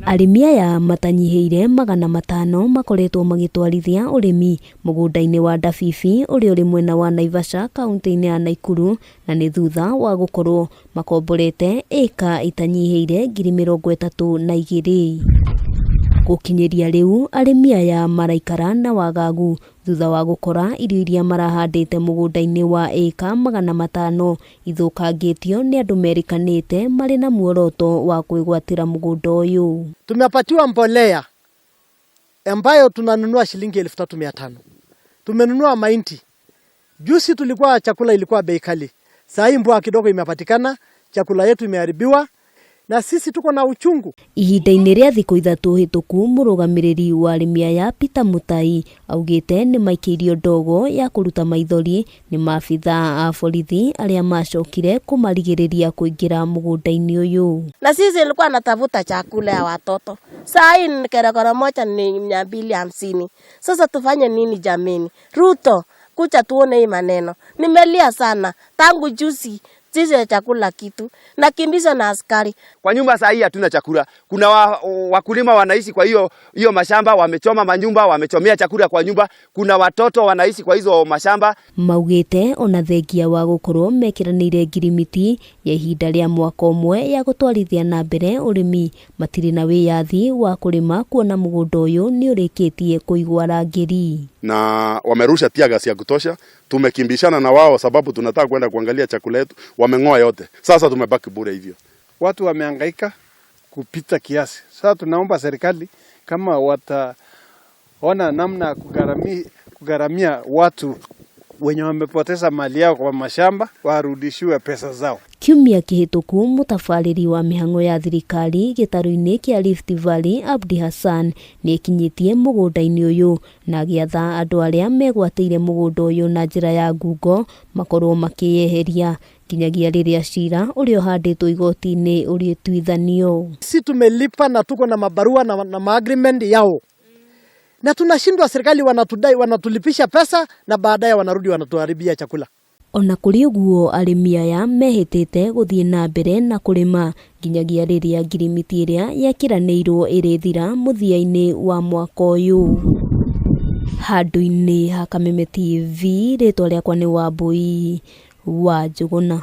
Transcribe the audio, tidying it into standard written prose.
Arĩmi aya matanyiheire 500 makoretwo magĩtwarithia ũrĩmi mũgũnda-inĩ wa Ndabibi ũrĩa ũrĩ mwena wa Naivasha kaunti-inĩ ya Nakuru, na nĩ thutha wa gũkorwo makomborete ĩka itanyiheire 32,000. Gũkinyĩria rĩu arĩmi aya maraikara na wagagu thutha wa gũkora irio iria marahandĩte mũgũnda-inĩ wa ĩka 500 ithũkangĩtio nĩ andũ merĩkanĩte marĩ na muoroto wa kwĩgwatĩra mũgũnda ũyũ. Tumepatiwa mbolea ambayo tunanunua shilingi 3,500. Tumenunua mahindi. Juzi tulikuwa chakula ilikuwa bei kali. Sasa hii mvua kidogo imepatikana, chakula yetu imeharibiwa. Na sisi tuko na uchungu. Ihinda-inĩ rĩa thikũ 3 hĩtũku, mũrũgamĩrĩri wa arĩmi aya Peter Mutai augĩte nĩ maikĩirio ndogo ya kũruta maithori nĩ maabithaa a borithi arĩa macokire kũmarigĩrĩria kũingĩra mũgũnda-inĩ ũyũ. Na sisi ilikuwa natafuta chakula ya watoto. Saa hii kerekoro moja ni 250. Sasa tufanye nini jameni? Ruto, kucha tuone hii maneno. Nimelia sana tangu juzi. Sisi chakula kitu na kimbizwa na askari. Kwa nyumba saa hii hatuna chakula. Kuna wakulima wanaishi kwa hiyo mashamba, wamechoma manyumba, wamechomea chakula kwa nyumba. Kuna watoto wanaishi kwa hizo mashamba. Maugĩte ona thengia wa gũkorwo mekiranĩire ngirimiti ya ihinda rĩa mwaka ũmwe ya gũtwarithia na mbere ũrĩmi, matirĩ na wĩyathi wa kũrĩma kuona mũgũnda ũyũ nĩ ũrĩkĩtie kũigwa rangĩri. Na wamerusha tiaga ya kutosha. Tumekimbishana na wao sababu tunataka kwenda kuangalia chakula yetu, wameng'oa yote. Sasa tumebaki bure hivyo. Watu wamehangaika kupita kiasi. Sasa tunaomba serikali kama wataona namna kugaramia watu wenye wamepoteza mali yao kwa mashamba warudishiwe pesa zao. Kiumia kĩhĩtũku, mũtabarĩri wa mĩhang'o ya thirikari gĩtarũ-inĩ kĩa Rift Valley Abdi Hassan nĩ ekinyĩtie mũgũnda-inĩ ũyũ na agĩatha andũ arĩa megwatĩire mũgũnda ũyũ na njĩra ya ngungo makorwo makĩyeheria kinyagia rĩrĩa cira ũrĩa ũhandĩtwo igoti-inĩ ũrĩtuithanio. Sisi tumelipa na tuko na mabarua na agreement yao. Na tunashindwa, serikali wanatulipisha pesa na baadaye wanarudi wanatuharibia chakula. Ona kũrĩ ũguo arĩmi aya mehĩtĩte gũthiĩ na mbere na kũrĩma nginyagia rĩrĩa ngirimiti ĩrĩa yakĩranĩirwo ĩrĩthira mũthia-inĩ wa mwaka ũyũ. Handũ-inĩ ha Kameme TV, rĩtwa rĩakwa nĩ Wambui wa Njũgũna.